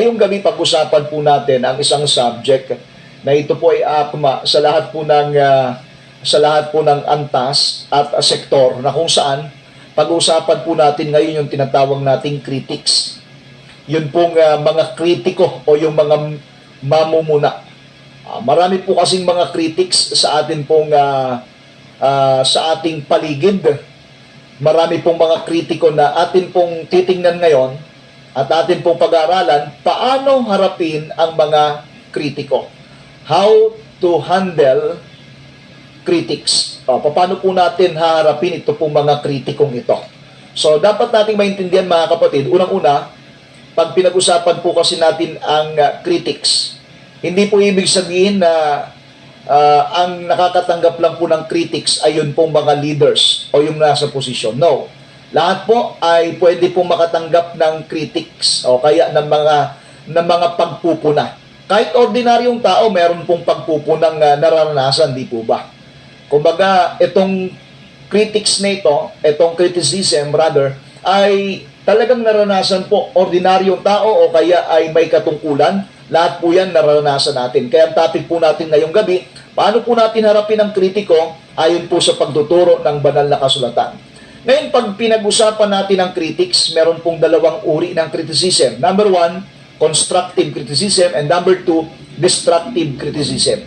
Ngayong gabi pag-usapan po natin ang isang subject na ito po ay akma sa lahat po ng antas at sektor na kung saan pag-usapan po natin ngayon yung tinatawag nating critics. Yun pong mga kritiko o yung mga mamumuna. Marami po kasing mga critics sa atin pong sa ating paligid. Marami pong mga kritiko na atin pong titingnan ngayon at atin pong pag-aaralan paano harapin ang mga kritiko. How to handle critics. Paano po natin haharapin ito pong mga kritikong ito. So, dapat nating maintindihan mga kapatid, unang-una, pag pinag-usapan po kasi natin ang critics, hindi po ibig sabihin na ang nakakatanggap lang po ng critics ay yun pong mga leaders o yung nasa posisyon. No. Lahat po ay pwede pong makatanggap ng critics o kaya ng mga pagpupuna. Kahit ordinaryong tao, meron pong pagpupunang nararanasan, di po ba? Kumbaga, itong critics na ito, itong criticism rather, ay talagang naranasan po ordinaryong tao o kaya ay may katungkulan. Lahat po yan naranasan natin. Kaya ang topic po natin ngayong gabi, paano po natin harapin ang kritiko ayon po sa pagtuturo ng banal na kasulatan. Ngayon, pag pinag-usapan natin ang critics, meron pong dalawang uri ng criticism. Number 1, constructive criticism, and number 2, destructive criticism.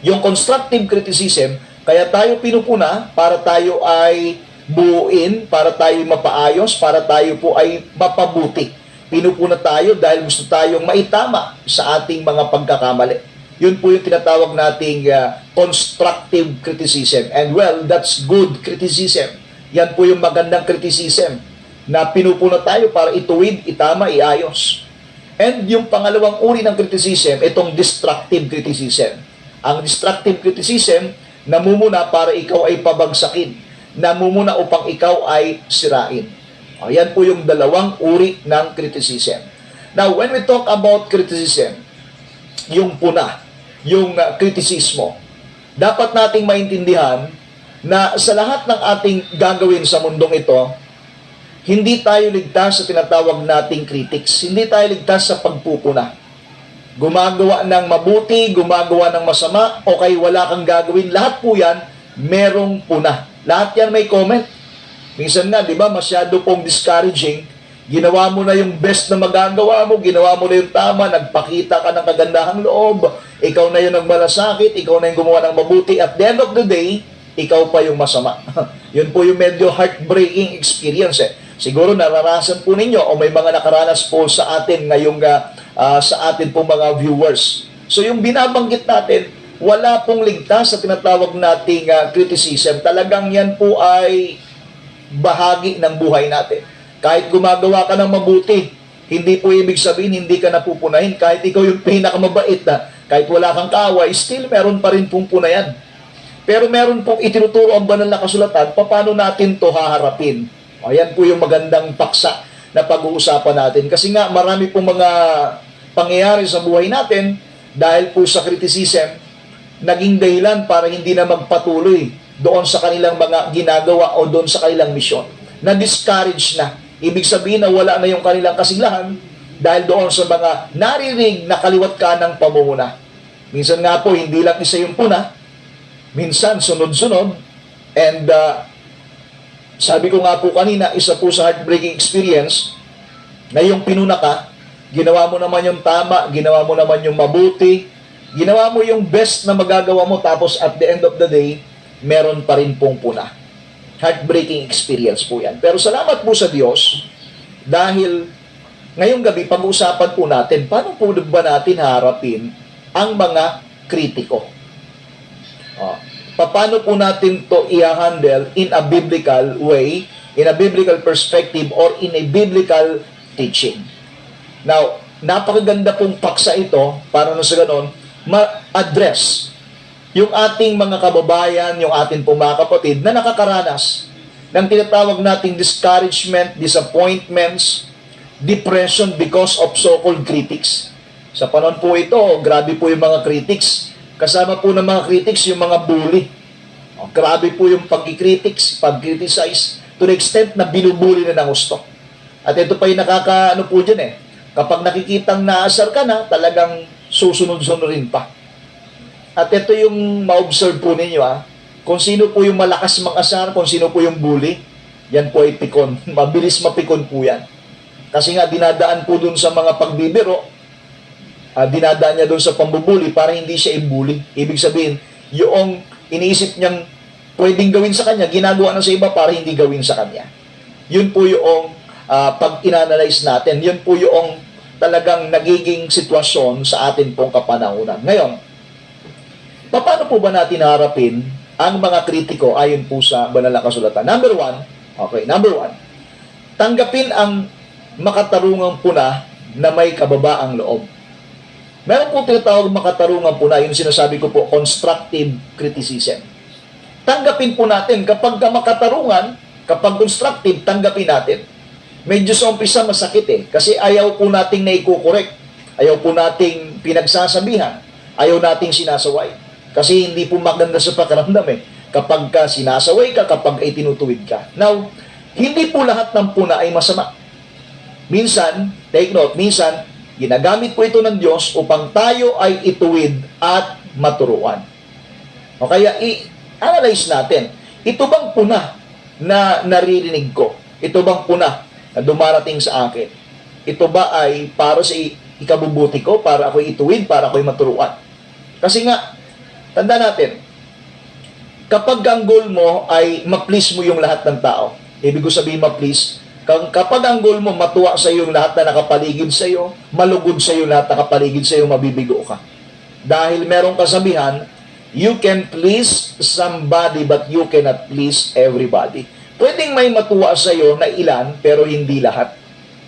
Yung constructive criticism, kaya tayo pinupuna para tayo ay buuin, para tayo mapaayos, para tayo po ay mapabuti. Pinupuna tayo dahil gusto tayong maitama sa ating mga pagkakamali. Yun po yung tinatawag nating constructive criticism. And well, that's good criticism. Yan po yung magandang criticism na pinupuna tayo para ituwid, itama, iayos. And yung pangalawang uri ng criticism, itong destructive criticism. Ang destructive criticism, namumuna para ikaw ay pabagsakin. Namumuna upang ikaw ay sirain. Yan po yung dalawang uri ng criticism. Now, when we talk about criticism, yung puna, yung kritisismo, dapat nating maintindihan na sa lahat ng ating gagawin sa mundong ito, hindi tayo ligtas sa tinatawag nating critics. Hindi tayo ligtas sa pagpupuna. Gumagawa ng mabuti, gumagawa ng masama, o kay wala kang gagawin, lahat po yan, merong puna. Lahat yan may comment. Minsan nga, di ba, masyado pong discouraging. Ginawa mo na yung best na magagawa mo, ginawa mo na yung tama, nagpakita ka ng kagandahang loob, ikaw na yung nagmalasakit, ikaw na yung gumawa ng mabuti. At the end of the day, ikaw pa yung masama. Yun po yung medyo heartbreaking experience. Siguro naranasan po ninyo o may mga nakaranas po sa atin ngayong sa atin pong mga viewers. So yung binabanggit natin, wala pong ligtas sa tinatawag nating criticism. Talagang yan po ay bahagi ng buhay natin. Kahit gumagawa ka ng mabuti, hindi po ibig sabihin hindi ka napupunahin. Kahit ikaw yung pinakamabait na, kahit wala kang kaaway, still meron pa rin pong punayan. Pero meron pong itinuturo ang banal na kasulatan, paano natin to haharapin. Ayan po yung magandang paksa na pag-uusapan natin. Kasi nga marami pong mga pangyayari sa buhay natin dahil po sa criticism, naging dahilan para hindi na magpatuloy doon sa kanilang mga ginagawa o doon sa kanilang misyon. Na-discourage na. Ibig sabihin na wala na yung kanilang kasilahan dahil doon sa mga narinig na kaliwat ka ng pamumuna. Minsan nga po, hindi lang isa yung puna, minsan sunod-sunod, and sabi ko nga po kanina, isa po sa heartbreaking experience, na yung pinuna ka, ginawa mo naman yung tama, ginawa mo naman yung mabuti, ginawa mo yung best na magagawa mo, tapos at the end of the day, meron pa rin pong puna. Heartbreaking experience po yan. Pero salamat po sa Diyos, dahil ngayong gabi, pag-uusapan po natin, paano po ba natin harapin ang mga kritiko? Paano po natin to i-handle in a biblical way, in a biblical perspective, or in a biblical teaching. Now, napakaganda pong paksa ito para na sa ganon, ma-address yung ating mga kababayan, yung ating pong mga kapatid na nakakaranas ng tinatawag nating discouragement, disappointments, depression because of so-called critics. Sa panahon po ito, grabe po yung mga critics. Kasama po ng mga critics yung mga bully. Grabe po yung pag-critics, pag-criticize, to the extent na binubuli na ng gusto. At ito pa yung po dyan Kapag nakikitang naasar ka na, talagang susunod-sunod rin pa. At ito yung ma-observe po ninyo, kung sino po yung malakas mang-asar, kung sino po yung bully, yan po ay pikon. Mabilis mapikon po yan. Kasi nga dinadaan po dun sa mga pagbibiro, dinadaan niya dun sa pambubuli para hindi siya i-bully. Ibig sabihin, yung iniisip niyang pwedeng gawin sa kanya, ginagawa na sa iba para hindi gawin sa kanya. Yun po yung pag inanalyze natin, yun po yung talagang nagiging sitwasyon sa atin pong kapanahunan. Ngayon, paano po ba natin harapin ang mga kritiko ayon po sa banal na kasulatan? Number one, tanggapin ang makatarungang puna na may kababaang loob. Meron po tinatawag makatarungang puna, yung sinasabi ko po, constructive criticism. Tanggapin po natin, kapag makatarungan, kapag constructive, tanggapin natin. Medyo sa umpisa masakit kasi ayaw po nating naikukorek, ayaw po nating pinagsasabihan, ayaw nating sinasaway. Kasi hindi po maganda sa pakiramdam kapag ka sinasaway ka, kapag ay tinutuwid ka. Now, hindi po lahat ng puna ay masama. Minsan, take note, minsan, ginagamit po ito ng Diyos upang tayo ay ituwid at maturuan. O kaya, i-analyze natin, ito bang puna na naririnig ko? Ito bang puna na dumarating sa akin? Ito ba ay para sa ikabubuti ko, para ako'y ituwid, para ako'y maturuan? Kasi nga, tanda natin, kapag ang goal mo ay ma-please mo yung lahat ng tao, ibig ko sabihin ma-please, kapag ang goal mo matuwa sa iyo yung lahat na nakapaligid sa iyo, malugod sa iyo lahat na nakapaligid sa iyo, mabibigo ka. Dahil merong kasabihan, you can please somebody but you cannot please everybody. Pwedeng may matuwa sa iyo na ilan pero hindi lahat.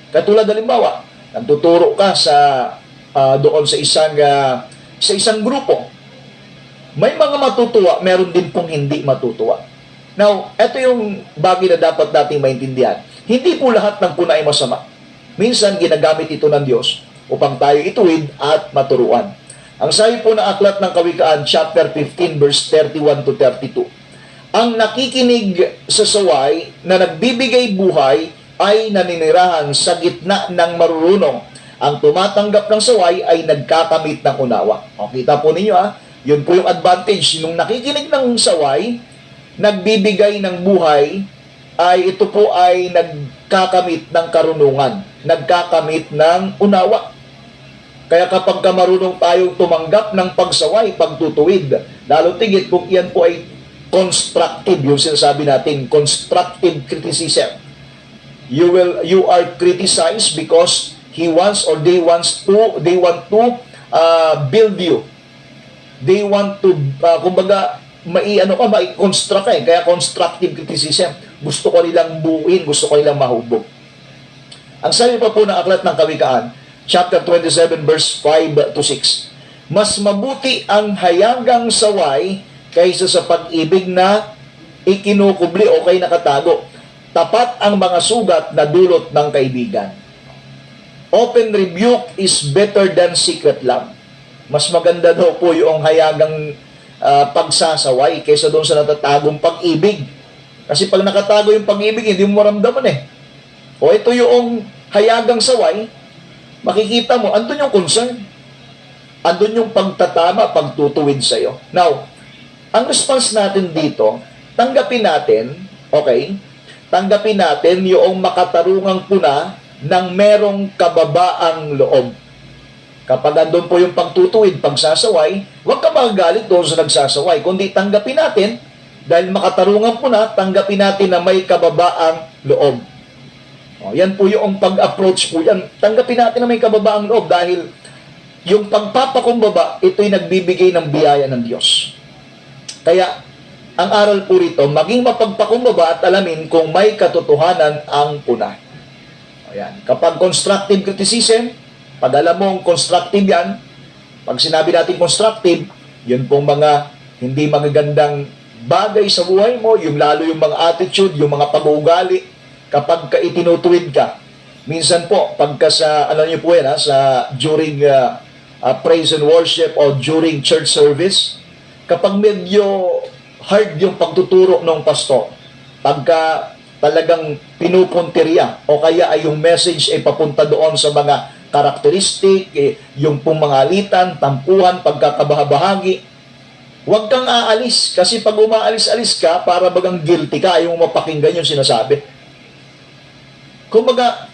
Katulad halimbawa, nagtuturo ka doon sa isang grupo. May mga matutuwa, meron din pong hindi matutuwa. Now, ito yung bagay na dapat nating maintindihan. Hindi po lahat ng puna ay masama. Minsan, ginagamit ito ng Diyos upang tayo ituwid at maturuan. Ang sabi po ng Aklat ng Kawikaan, chapter 15, verse 31 to 32. Ang nakikinig sa saway na nagbibigay buhay ay naninirahan sa gitna ng marurunong. Ang tumatanggap ng saway ay nagkakamit ng unawa. O, kita po ninyo yun po yung advantage. Nung nakikinig ng saway, nagbibigay ng buhay, ay ito po ay nagkakamit ng karunungan, nagkakamit ng unawa. Kaya kapag marunong tayong tumanggap ng pagsaway, pagtutuwid, lalo tigit kung yan po ay constructive, yung sinasabi natin, constructive criticism. You are criticized because he wants or they want to build you. They want to, kumbaga, mai-construct ka kaya constructive criticism. Gusto ko nilang buuin, gusto ko nilang mahubog. Ang sabi pa po ng Aklat ng Kawikaan, chapter 27, verse 5 to 6. Mas mabuti ang hayagang saway kaysa sa pag-ibig na ikinukubli o kay nakatago. Tapat ang mga sugat na dulot ng kaibigan. Open rebuke is better than secret love. Mas maganda daw po yung hayagang pagsasaway kaysa doon sa natatagong pag-ibig. Kasi pag nakatago yung pag-ibig, hindi mo maramdaman O ito yung hayagang saway, makikita mo, andun yung concern. Andun yung pagtatama, pagtutuwid sa'yo. Now, ang response natin dito, tanggapin natin, tanggapin natin yung makatarungang puna ng merong kababaang loob. Kapag andun po yung pagtutuwid, pagsasaway, huwag ka magagalit doon sa nagsasaway, kundi tanggapin natin, dahil makatarungan po tanggapin natin na may kababaang loob. Yan po yung pag-approach po yan. Tanggapin natin na may kababaang loob dahil yung pagpapakumbaba, ito'y nagbibigay ng biyaya ng Diyos. Kaya, ang aral po rito, maging mapagpakumbaba at alamin kung may katotohanan ang puna. Ayan. Kapag constructive criticism, pag alam mong constructive yan, pag sinabi natin constructive, yun pong mga hindi magagandang bagay sa buhay mo, yung lalo yung mga attitude, yung mga pag-uugali, kapag itinutuwid ka. Minsan po, pagka sa, niyo po yan, during praise and worship o during church service, kapag medyo hard yung pagtuturo ng pastor, pagka talagang pinupunteriya o kaya ay yung message ay papunta doon sa mga karakteristik, yung pumangalitan, tampuhan, pagkakabahabahagi. Huwag kang aalis. Kasi pag umaalis-alis ka, para bagang guilty ka, ayaw mo mapakinggan yung sinasabi. Kumbaga,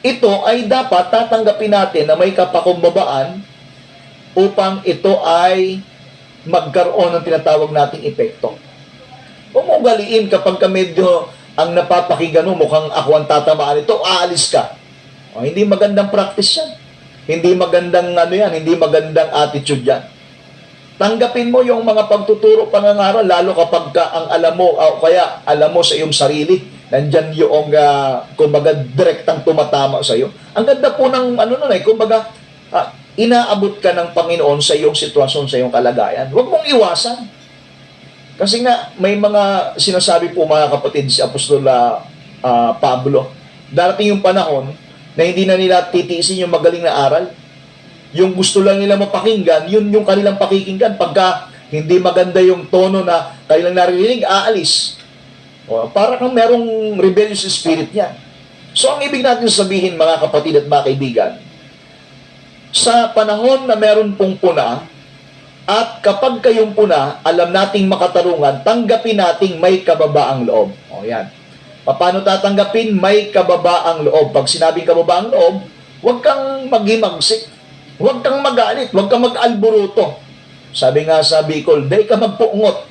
ito ay dapat tatanggapin natin na may kapakumbabaan upang ito ay magkaroon ng tinatawag nating epekto. Huwag mo ugaliin kapag ka medyo ang napapakinggan mo, mukhang ako ang tatamaan ito, aalis ka. O, hindi magandang practice yan. Hindi magandang hindi magandang attitude yan. Tanggapin mo yung mga pagtuturo, pangangaral, lalo kapag ka ang alam mo, o kaya alam mo sa iyong sarili, nandyan yung, kumbaga, direktang tumatama sa iyo. Ang ganda po ng, kumbaga, inaabot ka ng Panginoon sa iyong sitwasyon, sa iyong kalagayan. Huwag mong iwasan. Kasi nga, may mga sinasabi po mga kapatid si Apostol Pablo, darating yung panahon na hindi na nila titiisin yung magaling na aral. Yung gusto lang nila mapakinggan, yun yung kanilang pakikinggan. Pagka hindi maganda yung tono na kanilang naririnig, aalis. O, para kang merong rebellious spirit niya. So, ang ibig natin sabihin, mga kapatid at mga kaibigan, sa panahon na meron pong puna, at kapag kayong puna, alam nating makatarungan, tanggapin nating may kababaang loob. O yan. Paano tatanggapin? May kababaang loob. Pag sinabing kababaang loob, huwag kang maghimagsik. Huwag kang magalit. Huwag kang mag-alburuto. Sabi nga sa Bicol, di ka magpuungot.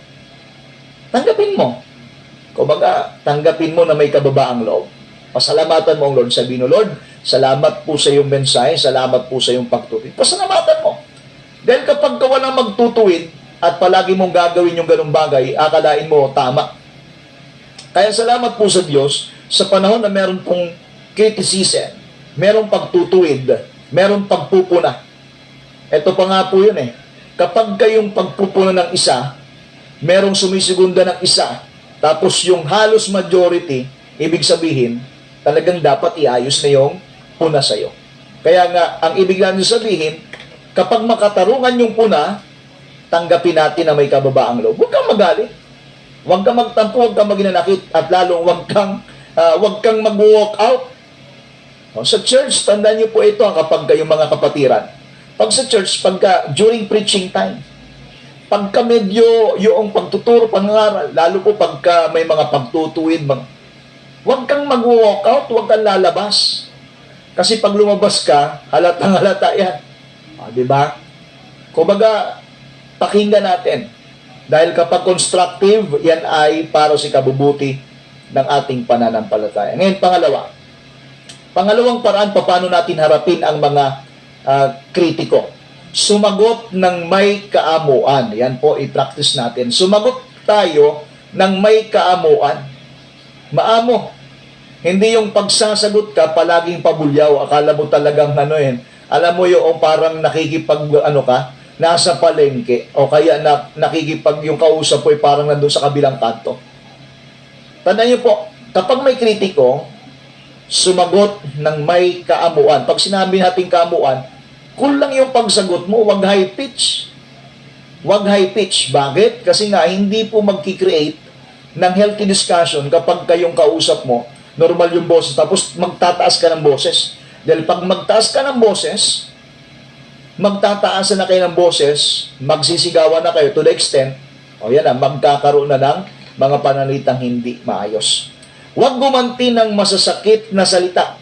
Tanggapin mo. Kumbaga, tanggapin mo na may kababaang loob. Pasalamatan mo ang Lord. Sabihin mo, Lord, salamat po sa iyong mensahe, salamat po sa iyong pagtutuwid. Pasalamatan mo. Dahil kapag ka walang magtutuwid at palagi mong gagawin yung ganung bagay, akalain mo tama. Kaya salamat po sa Diyos sa panahon na meron pong criticism, merong pagtutuwid, merong pagpupuna. Ito pa nga po yun Kapag kayong pagpupuna ng isa, merong sumisigunda ng isa, tapos yung halos majority, ibig sabihin, talagang dapat iayos na yung puna sa'yo. Kaya nga, ang ibig natin sabihin, kapag makatarungan yung puna, tanggapin natin na may kababaang loob. Huwag kang magalit. Huwag kang magtampo, huwag kang maginanakit, at lalong huwag kang mag-walk out. Sa church, tandaan niyo po ito kapag kayong mga kapatiran. Pag sa church, during preaching time, pagka medyo yung pagtuturo, pangangaral, lalo po pagka may mga pagtutuwid, huwag kang mag-walk out, huwag kang lalabas. Kasi pag lumabas ka, halatang halata yan. Diba? Kumbaga, pakinggan natin. Dahil kapag constructive, yan ay para sa kabubuti ng ating pananampalataya. Ngayon, pangalawang paraan, paano natin harapin ang mga kritiko. Sumagot ng may kaamuan. Yan po, i-practice natin. Sumagot tayo ng may kaamuan. Maamo. Hindi yung pagsasagot ka, palaging pabulyaw. Akala mo talagang alam mo yung parang nasa palengke, o kaya yung kausap po ay parang nandun sa kabilang kanto. Tandaan niyo po, kapag may kritiko, sumagot ng may kaamuan. Pag sinabi natin kaamuan, kulang yung pagsagot mo, wag high pitch. Wag high pitch. Bakit? Kasi nga, hindi po magkikreate ng healthy discussion kapag kayong kausap mo, normal yung boses, tapos magtataas ka ng boses. Dahil pag magtaas ka ng boses, magtataasan na kayo ng boses, magsisigawan na kayo to the extent, magkakaroon na ng mga pananalitang hindi maayos. Huwag gumanti ng masasakit na salita.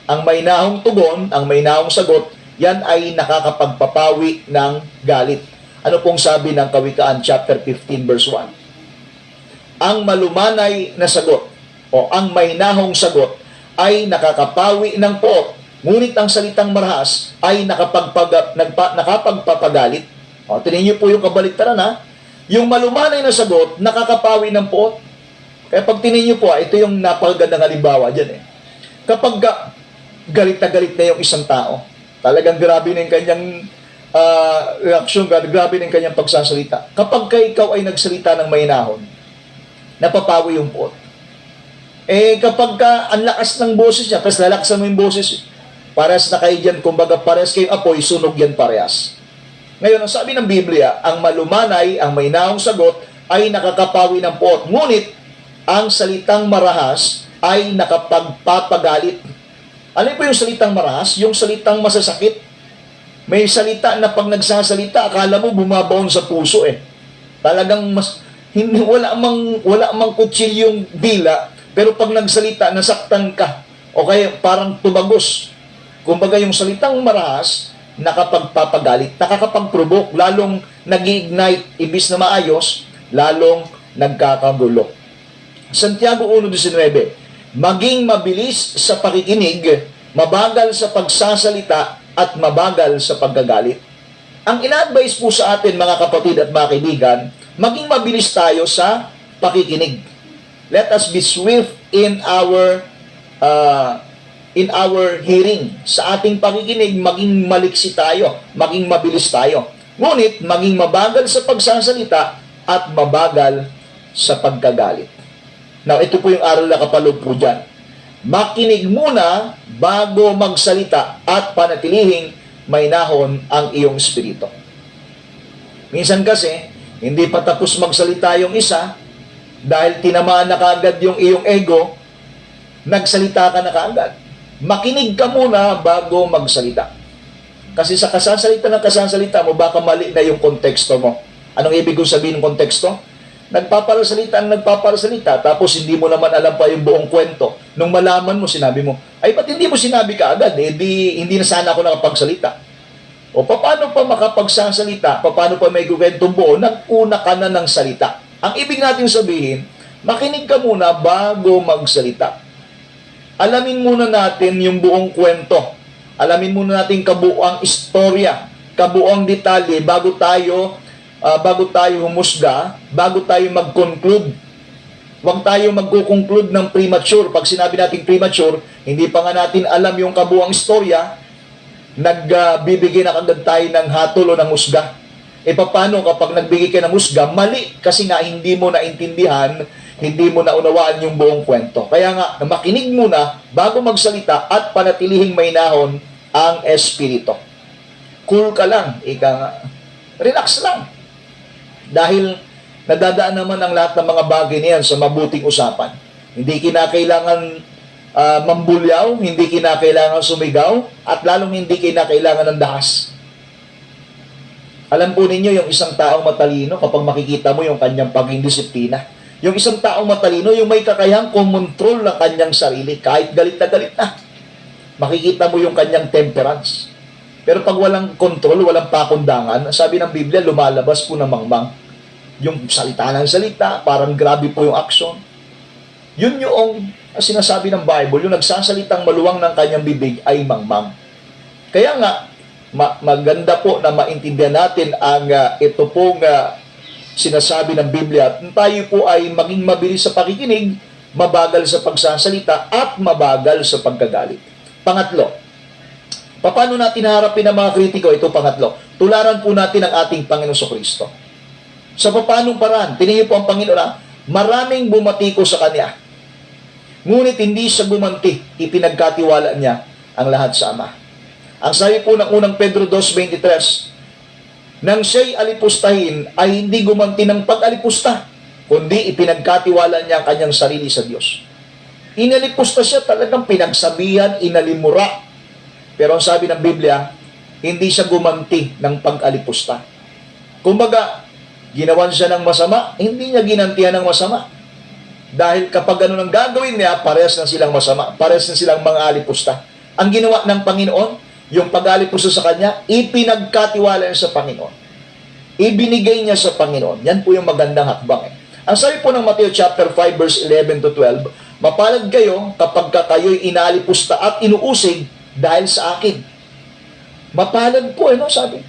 Ang may nahong tugon, ang may nahong sagot, yan ay nakakapagpapawi ng galit. Ano pong sabi ng Kawikaan chapter 15 verse 1? Ang malumanay na sagot o ang may nahong sagot ay nakakapawi ng poot. Ngunit ang salitang marahas ay nakapagpapagalit. Tingnan niyo po yung kabaliktaran Yung malumanay na sagot, nakakapawi ng poot. Kaya pag tingnan niyo po, ito yung napakagandang halimbawa dyan Kapag galit na yung isang tao, talagang grabe na yung kanyang reaksyon, grabe na yung kanyang pagsasalita. Kapag ikaw ay nagsalita ng mahinahon, napapawi yung poot. Kapag ang lakas ng boses niya, kasi lalaksan mo yung boses, parehas na kayo dyan, kumbaga parehas kayong apoy, sunog yan parehas. Ngayon, ang sabi ng Biblia, ang malumanay, ang may naong sagot, ay nakakapawi ng poot. Ngunit, ang salitang marahas ay nakapagpapagalit. Alam po yung salitang marahas, yung salitang masasakit. May salita na pag nagsasalita, akala mo bumabaon sa puso eh. Talagang hindi, wala mang kutsilyong dila, pero pag nagsalita, nasaktan ka. O kaya parang tumagos. Kumbaga yung salitang marahas, nakapagpapagalit, nakakapag-provoke, lalong nag-ignite, ibis na maayos, lalong nagkakagulo. Santiago 1:19, maging mabilis sa pakikinig, mabagal sa pagsasalita, at mabagal sa pagkagalit. Ang ina-advise po sa atin mga kapatid at mga kaibigan, maging mabilis tayo sa pakikinig. Let us be swift in our hearing. Sa ating pakikinig, maging maliksi tayo, maging mabilis tayo. Ngunit, maging mabagal sa pagsasalita at mabagal sa pagkagalit. Now, ito po yung aral na kapaloob po dyan. Makinig muna bago magsalita at panatilihing mahinahon ang iyong espiritu. Minsan kasi, hindi pa tapos magsalita yung isa, dahil tinamaan na kaagad yung iyong ego, nagsalita ka na kaagad. Makinig ka muna bago magsalita. Kasi sa kasasalita mo, baka mali na yung konteksto mo. Anong ibig kong sabihin ng konteksto? Nagpaparasalita, tapos hindi mo naman alam pa yung buong kwento. Nung malaman mo, sinabi mo, ay, ba't hindi mo sinabi ka agad? Hindi na sana ako nakapagsalita. O paano pa makapagsasalita? Paano pa may kwentong buo? Nag-una ka na ng salita. Ang ibig natin sabihin, makinig ka muna bago magsalita. Alamin muna natin yung buong kwento. Alamin muna natin kabuuang istorya, kabuuang detalye bago tayo humusga, bago tayo mag-conclude. Huwag tayo mag-conclude ng premature. Pag sinabi natin premature, hindi pa nga natin alam yung kabuuang istorya, nagbibigay na kagad tayo ng hatol o ng husga. E paano kapag nagbigay ka ng husga, mali kasi nga hindi mo naintindihan, hindi mo naunawaan yung buong kwento. Kaya nga, makinig muna bago magsalita at panatilihing mahinahon ang espiritu. Cool ka lang, relax lang. Dahil nadadaan naman ang lahat ng mga bagay niyan sa mabuting usapan. Hindi kinakailangan mambulyaw, hindi kinakailangan sumigaw, at lalong hindi kinakailangan ng dahas. Alam po ninyo, yung isang taong matalino, kapag makikita mo yung kanyang pagiging disiplina, yung isang taong matalino, yung may kakayahang kumontrol ng kanyang sarili, kahit galit na, makikita mo yung kanyang temperance. Pero pag walang kontrol, walang pakundangan, sabi ng Biblia, lumalabas po ng mangmang. Yung salita ng salita, parang grabe po yung action. Yun yung sinasabi ng Bible, yung nagsasalitang maluwang ng kanyang bibig ay mangmang. Kaya nga, maganda po na maintindihan natin ang ito pong sinasabi ng Biblia. Tayo po ay maging mabilis sa pakikinig, mabagal sa pagsasalita, at mabagal sa pagkagalit. Pangatlo, paano natin harapin ang mga kritiko? Ito pangatlo. Tularan po natin ang ating Panginoon Kristo. Sa paanong paraan? Tingnan po ang Panginoon, maraming bumatiko sa Kanya. Ngunit hindi siya gumanti. Ipinagkatiwala niya ang lahat sa Ama. Ang sabi po ng unang Pedro 2:23, nang siya'y alipustahin, ay hindi gumanti ng pag-alipusta, kundi ipinagkatiwala niya ang kanyang sarili sa Diyos. Inalipusta siya, talagang pinagsabihan, inalimura. Pero ang sabi ng Biblia, hindi siya gumanti ng pag-alipusta. Kumbaga, ginawan siya ng masama, hindi niya ginantihan ng masama. Dahil kapag ano nang gagawin niya, parehas na silang masama, parehas na silang mga alipusta. Ang ginawa ng Panginoon, yung pag-alipusta sa Kanya, ipinagkatiwala niya sa Panginoon. Ibinigay niya sa Panginoon. Yan po yung magandang hakbang. Ang sabi po ng Matthew chapter 5 verse 11-12, mapalad kayo kapag kayo'y inalipusta at inuusig dahil sa akin. Mapalad po, sabi.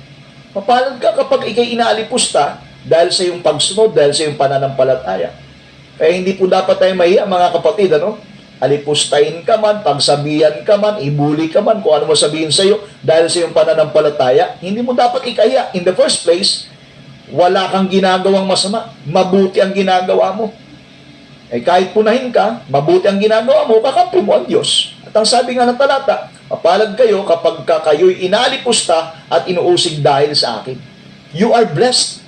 Mapalad ka kapag ikay inaalipusta dahil sa iyong pagsunod, dahil sa iyong pananampalataya. Kaya hindi po dapat tayo mahiya, mga kapatid, alipustahin ka man, pagsabihan ka man, ibuli ka man, kung ano mo sabihin sa iyo, dahil sa iyong pananampalataya, hindi mo dapat ikahiya. In the first place, wala kang ginagawang masama. Mabuti ang ginagawa mo. Kahit punahin ka, mabuti ang ginagawa mo, kakampi mo ang Diyos. At ang sabi nga ng talata, mapalad kayo kapag kayo'y inalipusta at inuusig dahil sa akin. You are blessed.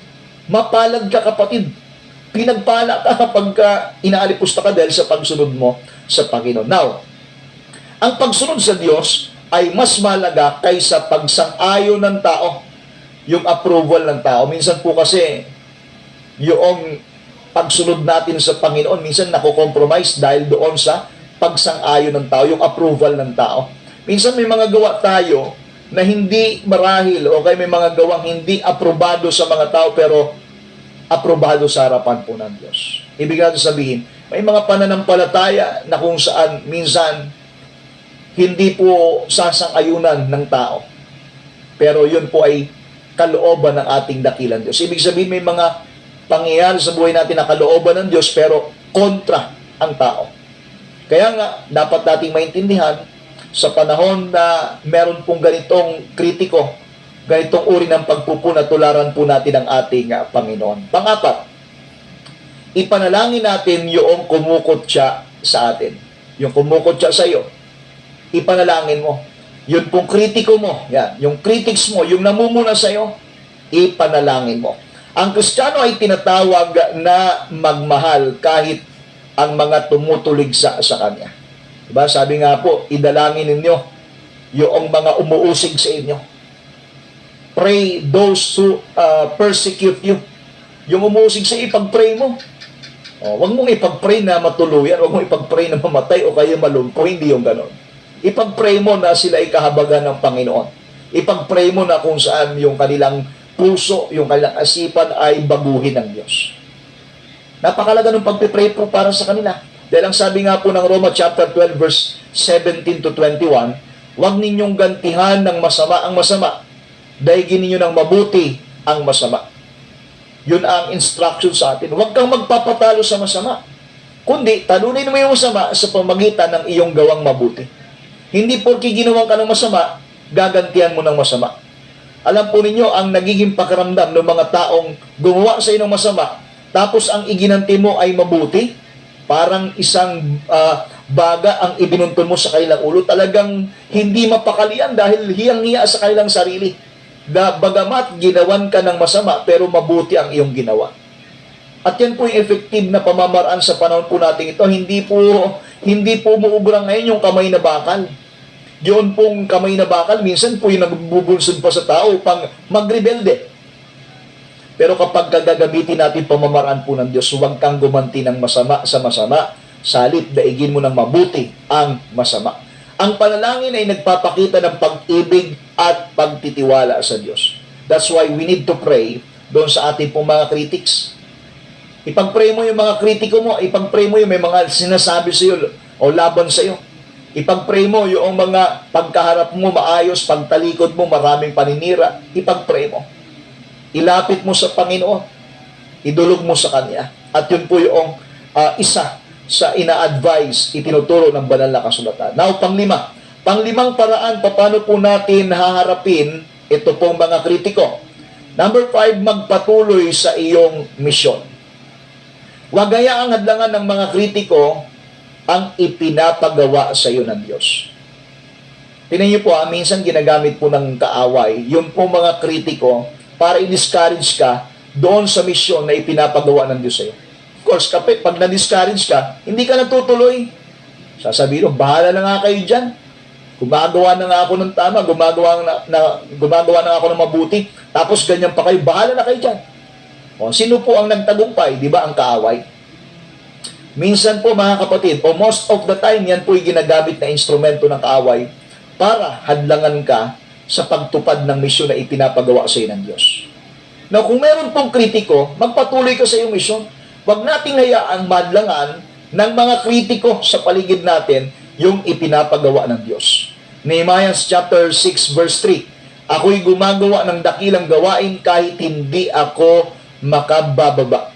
Mapalad ka, kapatid. Pinagpala ka kapag inaalipusta ka dahil sa pagsunod mo sa Panginoon. Now, Ang pagsunod sa Diyos ay mas mahalaga kaysa pagsang-ayon ng tao, yung approval ng tao. Minsan po kasi, yung pagsunod natin sa Panginoon, minsan nako-compromise dahil doon sa pagsang-ayon ng tao, yung approval ng tao. Minsan may mga gawa tayo na hindi marahil o kaya may mga gawang hindi aprobado sa mga tao pero aprobado sa harapan po ng Diyos. Ibig natin sabihin, may mga pananampalataya na kung saan minsan hindi po sasang-ayunan ng tao. Pero yun po ay kalooban ng ating dakilang Diyos. Ibig sabihin may mga pangyayari sa buhay natin na kalooban ng Diyos pero kontra ang tao. Kaya nga, dapat nating maintindihan sa panahon na meron pong ganitong kritiko, ganitong uri ng pagpupuna, tularan po natin ang ating Panginoon. Pang-apat, ipanalangin natin yung kumukot siya sa atin. Yung kumukot siya sa iyo, ipanalangin mo. Yun pong kritiko mo, yan, yung critics mo, yung namumuna sa iyo, ipanalangin mo. Ang Kristiyano ay tinatawag na magmahal kahit ang mga tumutulig sa Kanya. Diba? Sabi nga po, idalangin ninyo yung mga umuusig sa inyo. Pray those who persecute you. Yung umuusig sa iyo, ipag-pray mo. Huwag mong ipag-pray na matuluyan, huwag mong ipag-pray na mamatay o kaya malumpo, hindi yung ganon. Ipag-pray mo na sila ay kahabagan ng Panginoon. Ipag-pray mo na kung saan yung kanilang puso, yung kanilang asipan ay baguhin ng Diyos. Napakalaga ng pagpipray po para sa kanila. Dahil ang sabi nga po ng Roma chapter 12 verse 17 to 21, huwag ninyong gantihan ng masama ang masama, daigin ninyo ng mabuti ang masama. Yun ang instruction sa atin. Huwag kang magpapatalo sa masama, kundi talunin mo yung masama sa pamagitan ng iyong gawang mabuti. Hindi porke ginawa ka ng masama, gagantihan mo ng masama. Alam po ninyo, ang nagiging pakiramdam ng mga taong gumawa sa inyo ng masama, tapos ang iginanti mo ay mabuti, parang isang baga ang ibinuntun mo sa kanilang ulo, talagang hindi mapakalian dahil hiyang-hiya sa kanilang sarili. Bagamat ginawan ka ng masama, pero mabuti ang iyong ginawa. At yan po yung effective na pamamaraan sa panahon po natin ito. Hindi po umuubrang ngayon yung kamay na bakal. Yun pong kamay na bakal, minsan po yung nagbubulsod pa sa tao pang magrebelde. Pero kapag gagamitin natin pamamaraan po ng Diyos, huwag kang gumanti ng masama sa masama, salit daigin mo ng mabuti ang masama. Ang panalangin ay nagpapakita ng pag-ibig at pagtitiwala sa Diyos. That's why we need to pray doon sa ating pong mga critics. Ipag-pray mo yung mga kritiko mo, ipag-pray mo yung may mga sinasabi sa iyo o laban sa iyo. Ipag-pray mo yung mga pagkaharap mo maayos, pagtalikod mo maraming paninira, ipag-pray mo. Ilapit mo sa Panginoon. Idulog mo sa Kanya. At yun po yung isa sa ina-advise, itinuturo ng banal na kasulatan. Now, panglimang paraan, paano po natin haharapin ito pong mga kritiko. Number 5, magpatuloy sa iyong misyon. Huwag hayaang hadlangan ng mga kritiko ang ipinapagawa sa iyo ng Diyos. Tingnan niyo po, minsan ginagamit po ng kaaway, yung po mga kritiko, para i-discourage ka doon sa misyon na ipinapagawa ng Diyos sa iyo. Of course, kapit, pag na-discourage ka, hindi ka natutuloy. Sasabihin mo, bahala na nga kayo dyan. Gumagawa na nga ako ng tama, gumagawa na ako ng mabuti, tapos ganyan pa kayo, bahala na kayo dyan. O, sino po ang nagtagumpay? Di ba ang kaaway? Minsan po mga kapatid, o most of the time, yan po yung ginagamit na instrumento ng kaaway para hadlangan ka sa pagtupad ng misyon na ipinapagawa sa iyo ng Diyos. Now, kung meron pong kritiko, magpatuloy ka sa iyong misyon. Huwag nating hayaang madlangan ng mga kritiko sa paligid natin yung ipinapagawa ng Diyos. Nehemiah chapter 6 verse 3, ako'y gumagawa ng dakilang gawain kahit hindi ako makabababa.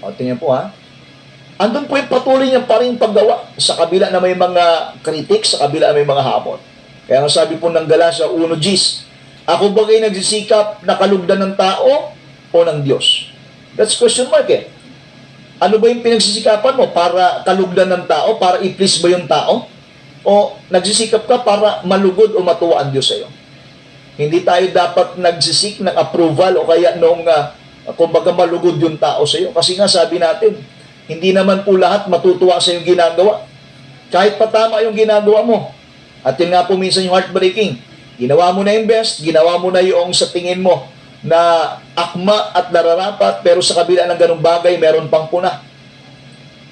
O, tingnan po ha. Andun po yung patuloy niya pa rin paggawa sa kabila na may mga critics, sa kabila na may mga hamon. Kaya nga sabi po ng Galatia 1:10, ako ba kayo nagsisikap na kalugdan ng tao o ng Diyos? That's question mark eh. Ano ba yung pinagsisikapan mo? Para kalugdan ng tao? Para i-please ba yung tao? O nagsisikap ka para malugod o matuwa ang Diyos sa iyo? Hindi tayo dapat nagsisik ng approval o kaya nung kumbaga malugod yung tao sa iyo. Kasi nga sabi natin, hindi naman po lahat matutuwa sa yung ginagawa. Kahit patama yung ginagawa mo, At yun nga po minsan yung heartbreaking. Ginawa mo na yung best, ginawa mo na yung sa tingin mo na akma at nararapat, pero sa kabila ng ganung bagay, meron pang puna.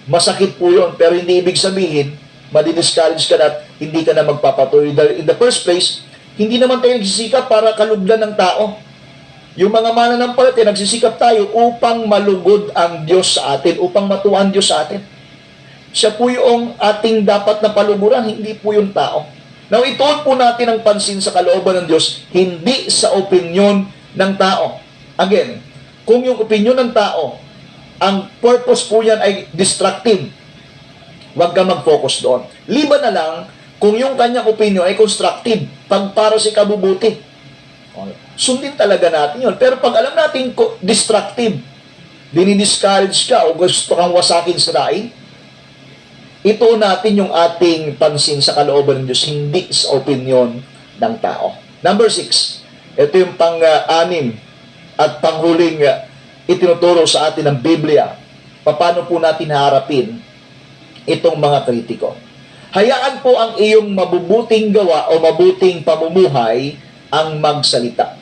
Masakit po yun, pero hindi ibig sabihin, madi-discourage ka na at hindi ka na magpapatuloy. In the first place, hindi naman tayo nagsisikap para kalugdan ng tao. Yung mga mananampalataya, nagsisikap tayo upang malugod ang Diyos sa atin, upang matuwa ang Diyos sa atin. Siya po yung ating dapat na paluguran, hindi po yung tao. Now, ituon po natin ang pansin sa kalooban ng Diyos, hindi sa opinyon ng tao. Again, kung yung opinyon ng tao, ang purpose po yan ay destructive, huwag ka mag-focus doon. Liban na lang kung yung kanyang opinion ay constructive, pag para si kabubuti. Sundin talaga natin yun. Pero pag alam natin destructive, dinidiscourage ka o gusto kang wasakin sirain, ito natin yung ating pansin sa kalooban ng Diyos, hindi sa opinion ng tao. Number 6, ito yung pang-anim at panghuling itinuturo sa atin ng Biblia. Paano po natin harapin itong mga kritiko? Hayaan po ang iyong mabubuting gawa o mabuting pamumuhay ang magsalita.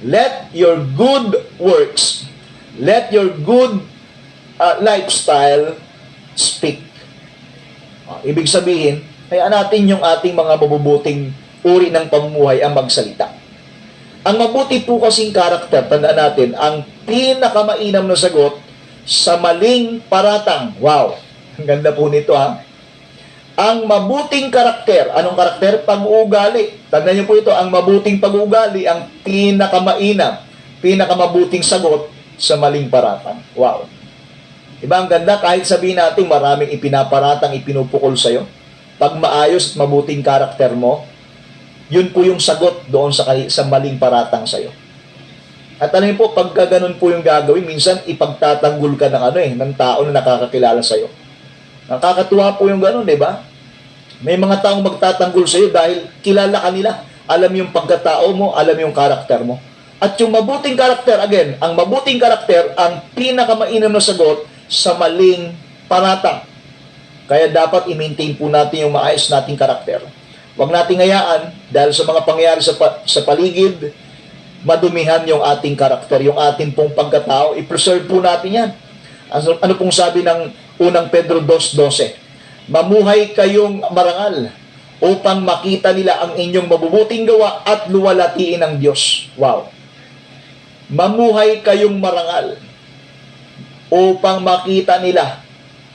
Let your good works, let your good lifestyle speak. Ibig sabihin, hayaan natin yung ating mga mabubuting uri ng pamumuhay ang magsalita. Ang mabuti po kasing karakter, tandaan natin, ang pinakamainam na sagot sa maling paratang. Wow! Ang ganda po nito ha. Ang mabuting karakter, anong karakter? Pag-uugali. Tandaan niyo po ito, ang mabuting pag-uugali, ang pinakamainam, pinakamabuting sagot sa maling paratang. Wow! Diba ang ganda? Kahit sabihin natin maraming ipinaparatang, ipinupukol sa'yo. Pag maayos at mabuting karakter mo, yun po yung sagot doon sa maling paratang sa'yo. At alam po, pagka ganun po yung gagawin, minsan ipagtatanggol ka ng tao na nakakakilala sa'yo. Nakakatuwa po yung ganun, di ba? May mga taong magtatanggol sa'yo dahil kilala ka nila. Alam yung pagkatao mo, alam yung karakter mo. At yung mabuting karakter, again, ang mabuting karakter, ang pinakamainam na sagot sa maling paratang. Kaya dapat i-maintain po natin yung maayos nating karakter. Huwag nating hayaan dahil sa mga pangyayari sa paligid, madumihan yung ating karakter, yung ating pong pagkatao, i-preserve po natin yan. Ano pong sabi ng unang Pedro 2:12? Mamuhay kayong marangal upang makita nila ang inyong mabubuting gawa at luwalhatiin ang Diyos. Wow! Mamuhay kayong marangal upang makita nila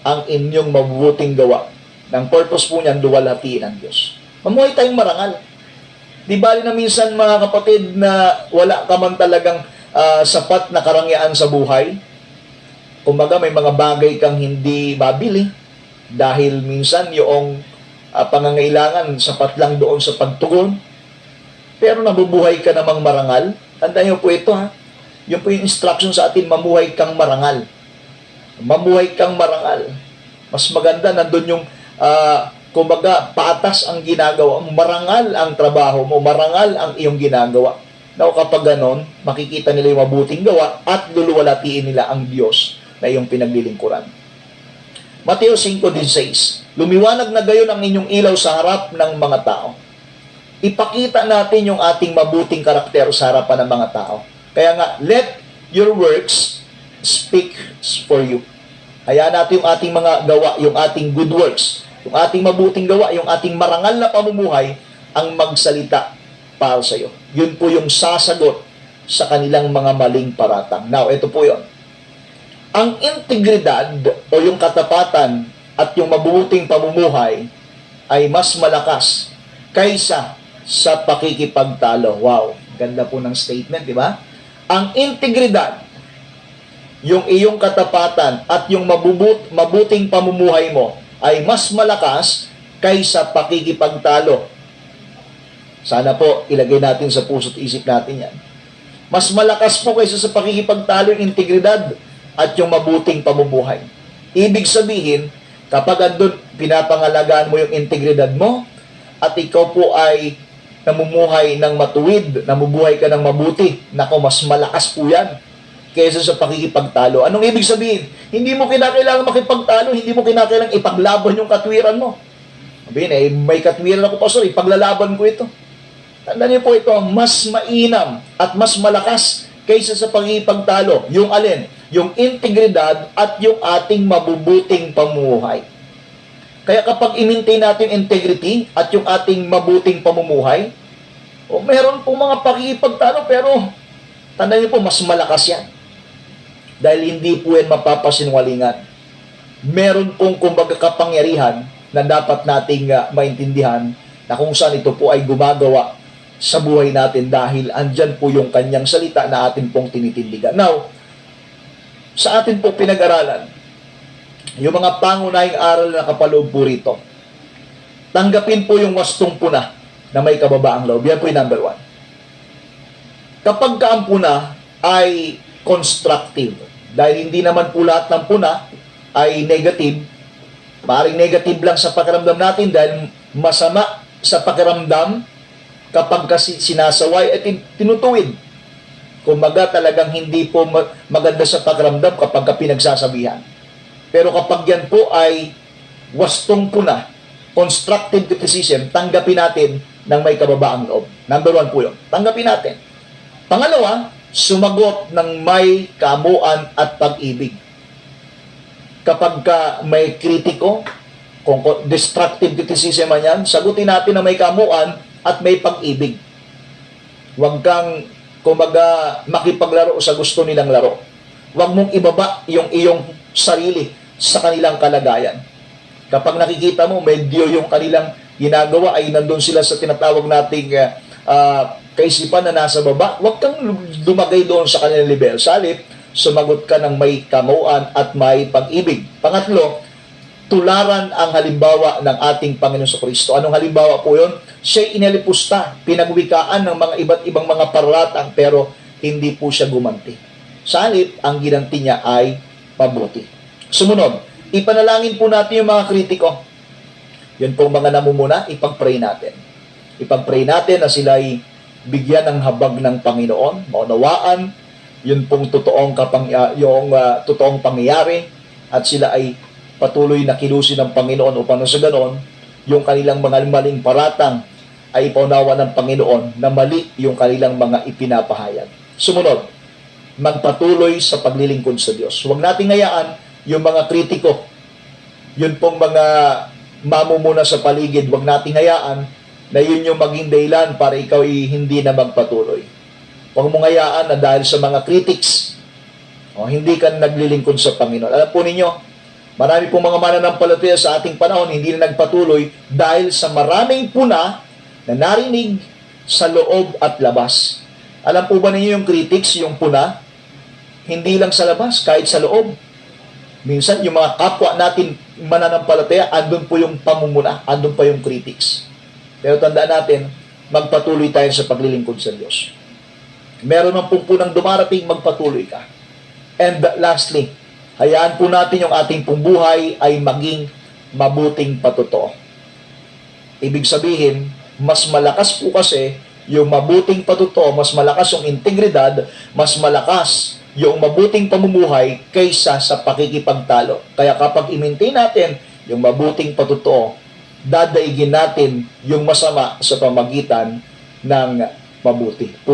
ang inyong mabubuting gawa. Ang purpose po niyan, luwalhatiin ang Diyos. Mamuhay tayong marangal. Di bali na minsan mga kapatid na wala ka man talagang sapat na karangyaan sa buhay. Kumbaga may mga bagay kang hindi mabili dahil minsan yung pangangailangan sapat lang doon sa pagtugon. Pero nabubuhay ka namang marangal. Tandaan niyo po ito ha. Yun po yung instruction sa atin, mamuhay kang marangal. Mamuhay kang marangal. Mas maganda nandun yung kumbaga patas ang ginagawa mo, marangal ang trabaho mo, marangal ang iyong ginagawa. Now kapag ganon, makikita nila yung mabuting gawa at luluwalhatiin nila ang Diyos na iyong pinaglilingkuran. Mateo 5:16, lumiwanag na gayon ang inyong ilaw sa harap ng mga tao. Ipakita natin yung ating mabuting karakter sa harapan ng mga tao. Kaya nga, let your works speak for you. Hayaan natin yung ating mga gawa, yung ating good works, yung ating mabuting gawa, yung ating marangal na pamumuhay, ang magsalita para sa iyo. Yun po yung sasagot sa kanilang mga maling paratang. Now, ito po yun. Ang integridad o yung katapatan at yung mabuting pamumuhay ay mas malakas kaysa sa pakikipagtalo. Wow, ganda po ng statement, di ba? Ang integridad, yung iyong katapatan at yung mabuting pamumuhay mo ay mas malakas kaysa pakikipagtalo. Sana po ilagay natin sa puso't isip natin yan. Mas malakas po kaysa sa pakikipagtalo yung integridad at yung mabuting pamumuhay. Ibig sabihin, kapag andun pinapangalagaan mo yung integridad mo at ikaw po ay namumuhay ng matuwid, namubuhay ka ng mabuti, nako, mas malakas po yan kaysa sa pakikipagtalo. Anong ibig sabihin? Hindi mo kinakailangan makipagtalo, hindi mo kinakailangan ipaglaban yung katwiran mo. Sabihin, may katwiran ako, pastor, ipaglalaban ko ito. Tandaan niyo po ito, mas mainam at mas malakas kaysa sa pagkikipagtalo. Yung alin? Yung integridad at yung ating mabubuting pamumuhay. Kaya kapag i-maintain natin yung integrity at yung ating mabuting pamumuhay, meron pong mga pagkikipagtalo pero tandaan niyo po, mas malakas yan. Dahil hindi po yan mapapasinwalingan. Meron pong kumbaga kapangyarihan na dapat nating maintindihan na kung saan ito po ay gumagawa sa buhay natin dahil andyan po yung kanyang salita na atin pong tinitindigan. Now, sa atin po pinag-aralan, yung mga pangunahing aral na kapaloob po rito, tanggapin po yung wastong puna na may kababaang loob. Yan po yung number 1. Kapag ka ang puna ay constructive, dahil hindi naman po lahat ng puna ay negative, maaaring negative lang sa pakiramdam natin dahil masama sa pakiramdam kapag kasi sinasaway at tinutuwid. Kumbaga talagang hindi po maganda sa pakiramdam kapag pinagsasabihan. Pero kapag yan po ay wastong puna, constructive criticism, tanggapin natin ng may kababaang loob. Number 1 po yun. Tanggapin natin. Pangalawa, sumagot ng may kamuan at pag-ibig. Kapag ka may kritiko, kung destructive criticism man yan, sagutin natin na may kamuan at may pag-ibig. Huwag kang, kumbaga, makipaglaro sa gusto nilang laro. Huwag mong ibaba yung iyong sarili sa kanilang kalagayan. Kapag nakikita mo, medyo yung kanilang ginagawa ay nandun sila sa tinatawag nating kaisipan na nasa baba, huwag kang dumagay doon sa kanilang level. Salip, sumagot ka ng may kamuan at may pag-ibig. Pangatlo, tularan ang halimbawa ng ating Panginoon sa Kristo. Anong halimbawa po yun? Siya'y inalipusta, pinagwikaan ng mga iba't ibang mga paratang pero hindi po siya gumanti. Salip, ang ginanti niya ay mabuti. Sumunod, ipanalangin po natin yung mga kritiko. Yun pong mga namumuna, ipag-pray natin. Ipag-pray natin na sila'y bigyan ng habag ng Panginoon, maunawaan yun pong totoong totoong pangyayari at sila ay patuloy na kilusin ng Panginoon upang sa ganon, yung kanilang mga maling paratang ay ipaunawa ng Panginoon na mali yung kanilang mga ipinapahayag. Sumunod, magpatuloy sa paglilingkod sa Diyos. Huwag nating hayaan yung mga kritiko, yun pong mga mamumuna sa paligid, huwag nating hayaan na yun yung maging dahilan para ikaw ay hindi na magpatuloy. Huwag mong hayaan na dahil sa mga critics, hindi ka naglilingkod sa Panginoon. Alam po ninyo, marami pong mga mananampalataya sa ating panahon hindi na nagpatuloy dahil sa maraming puna na narinig sa loob at labas. Alam po ba ninyo yung critics, yung puna, hindi lang sa labas, kahit sa loob. Minsan, yung mga kapwa natin mananampalataya, andun po yung pamumuna, andun pa yung critics. Pero tandaan natin, magpatuloy tayo sa paglilingkod sa Diyos. Meron ng punang dumarating, magpatuloy ka. And lastly, hayaan po natin yung ating pong buhay ay maging mabuting patotoo. Ibig sabihin, mas malakas po kasi yung mabuting patotoo, mas malakas yung integridad, mas malakas yung mabuting pamumuhay kaysa sa pakikipagtalo. Kaya kapag i-maintain natin yung mabuting patotoo, dadaigin natin yung masama sa pamagitan ng mabuti.